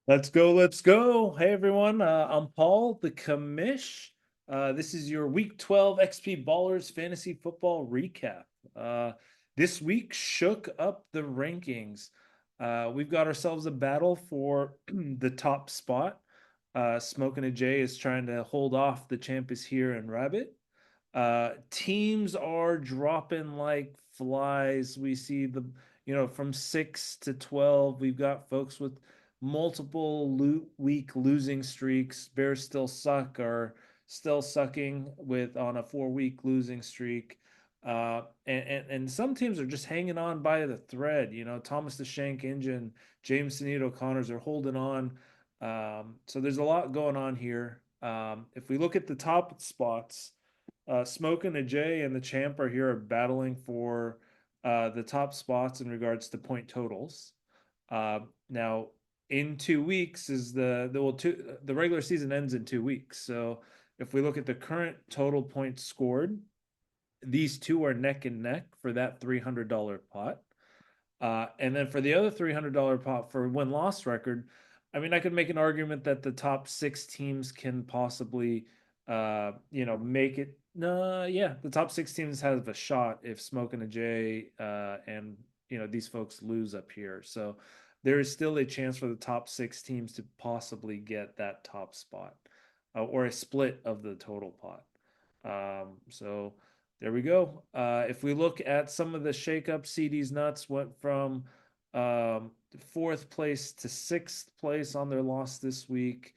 Let's go, let's go. Hey everyone, I'm Paul, the commish. This is your week 12 XP Ballers fantasy football recap. Uh, this week shook up the rankings. We've got ourselves a battle for the top spot. Smoking a J is trying to hold off the champ is here and Rabbit. Teams are dropping like flies. We see from 6 to 12, we've got folks with multiple week losing streaks. Bears still suck, are still sucking with on a 4 week losing streak. And some teams are just hanging on by the thread. Thomas the Shank Engine, James Snead O'Connors are holding on. So there's a lot going on here. If we look at the top spots, Smoke and a J and the Champ are here battling for the top spots in regards to point totals. Now, in 2 weeks is the regular season ends in 2 weeks. So if we look at the current total points scored, these two are neck and neck for that $300 pot. And then for the other $300 pot for win loss record, I mean, I could make an argument that the top six teams can possibly, make it. No, yeah, the top six teams have a shot if Smoke and a J and these folks lose up here. So there is still a chance for the top six teams to possibly get that top spot or a split of the total pot. So there we go. If we look at some of the shakeups, CD's Nuts went from fourth place to sixth place on their loss this week.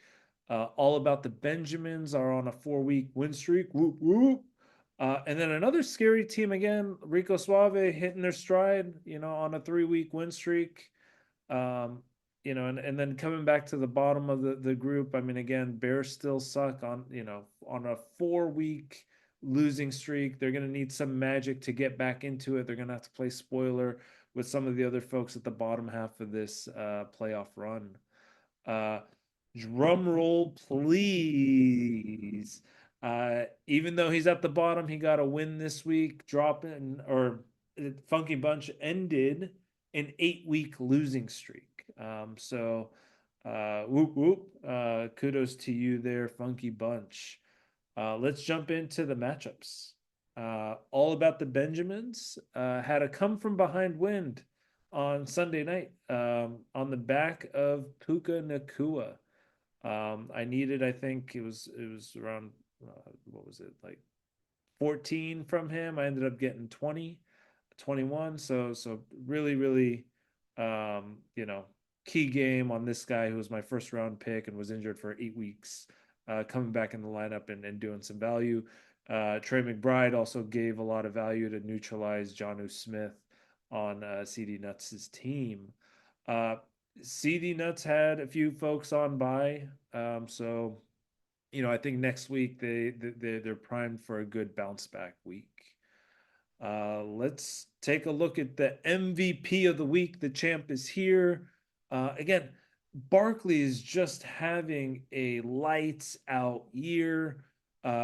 All About the Benjamins are on a 4 week win streak. Whoop, whoop. And then another scary team again, Rico Suave hitting their stride, on a 3 week win streak. And then coming back to the bottom of the group, I mean, again, Bears still suck on a 4 week losing streak. They're going to need some magic to get back into it. They're going to have to play spoiler with some of the other folks at the bottom half of this playoff run. Uh, Drum roll, please. Even though he's at the bottom, he got a win this week, dropping or Funky Bunch ended an 8 week losing streak. Whoop whoop. Kudos to you there, Funky Bunch. Let's jump into the matchups. All About the Benjamins had a come from behind win on Sunday night on the back of Puka Nakua. I needed, I think it was around what was it, like 14 from him. I ended up getting 20, 21. So really, really, key game on this guy who was my first round pick and was injured for 8 weeks, coming back in the lineup and doing some value. Trey McBride also gave a lot of value to neutralize Jonnu Smith on CD Nuts' team. Uh, CD Nuts had a few folks on by, so I think next week they're primed for a good bounce back week. Let's take a look at the MVP of the week. The champ is here. Again, Barkley is just having a lights out year.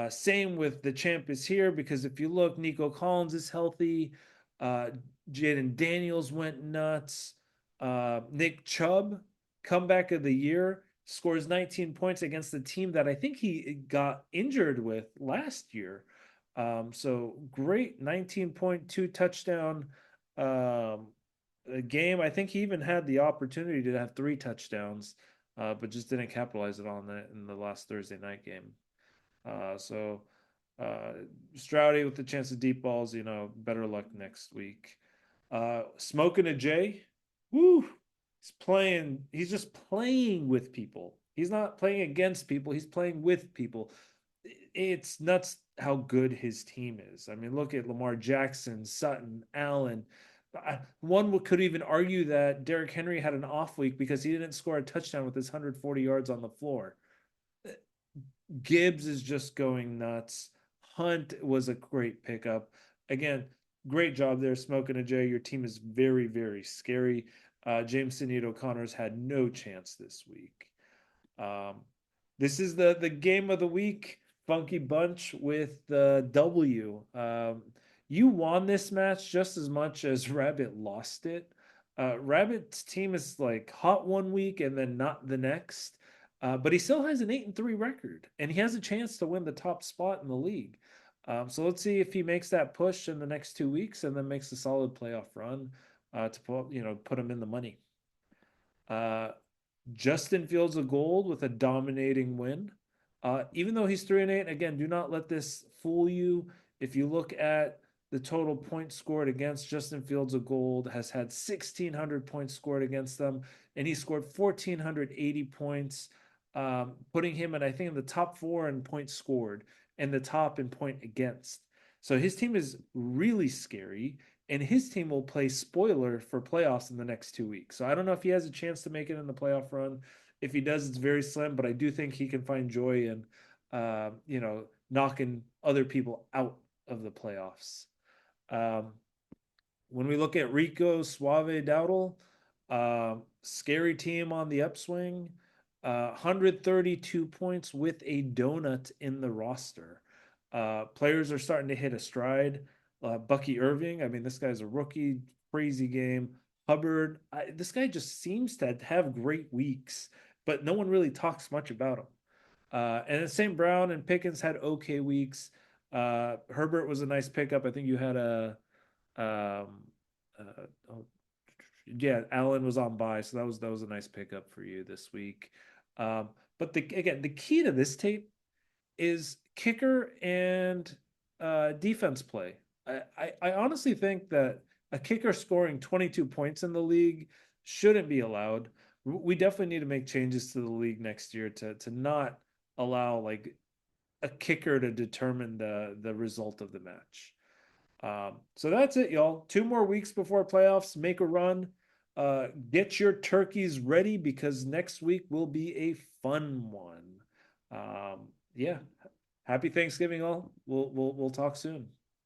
Same with the champ is here because if you look, Nico Collins is healthy. Uh, Jaden Daniels went nuts. Nick Chubb, comeback of the year, scores 19 points against the team that I think he got injured with last year. So great 19.2 touchdown game. I think he even had the opportunity to have 3 touchdowns, but just didn't capitalize it on that in the last Thursday night game. So Stroudy with the chance of deep balls, better luck next week. Smoking a J, woo, he's just playing with people. He's not playing against people, he's playing with people. It's nuts how good his team is. I mean, look at Lamar Jackson, Sutton, Allen. One could even argue that Derrick Henry had an off week because he didn't score a touchdown with his 140 yards on the floor. Gibbs is just going nuts. Hunt was a great pickup. Again, great job there, Smoking a J. Your team is very, very scary. James Sinead O'Connor's had no chance this week. Um, this is the game of the week. Funky Bunch with the W. You won this match just as much as Rabbit lost it. Rabbit's team is like hot one week and then not the next. But he still has an 8-3 record, and he has a chance to win the top spot in the league. So let's see if he makes that push in the next 2 weeks and then makes a solid playoff run to put him in the money. Uh, Justin Fields of Gold with a dominating win. Even though he's 3-8, again, do not let this fool you. If you look at the total points scored against Justin Fields of Gold, has had 1,600 points scored against them, and he scored 1,480 points, putting him in, I think, in the top four in points scored and the top in point against. So his team is really scary, and his team will play spoiler for playoffs in the next 2 weeks. So I don't know if he has a chance to make it in the playoff run. If he does, it's very slim, but I do think he can find joy in, knocking other people out of the playoffs. Um, when we look at Rico Suave Dowdle, scary team on the upswing, 132 points with a donut in the roster. Players are starting to hit a stride. Bucky Irving, I mean, this guy's a rookie, crazy game. Hubbard, this guy just seems to have great weeks, but no one really talks much about him. And then St. Brown and Pickens had okay weeks. Herbert was a nice pickup. I think you had um, oh, yeah, Allen was on bye, so that was a nice pickup for you this week. But the key to this tape is kicker and defense play. I honestly think that a kicker scoring 22 points in the league shouldn't be allowed. We definitely need to make changes to the league next year to not allow like a kicker to determine the result of the match. So that's it, y'all. 2 more weeks before playoffs. Make a run. Get your turkeys ready because next week will be a fun one. Yeah. Happy Thanksgiving, all. We'll talk soon.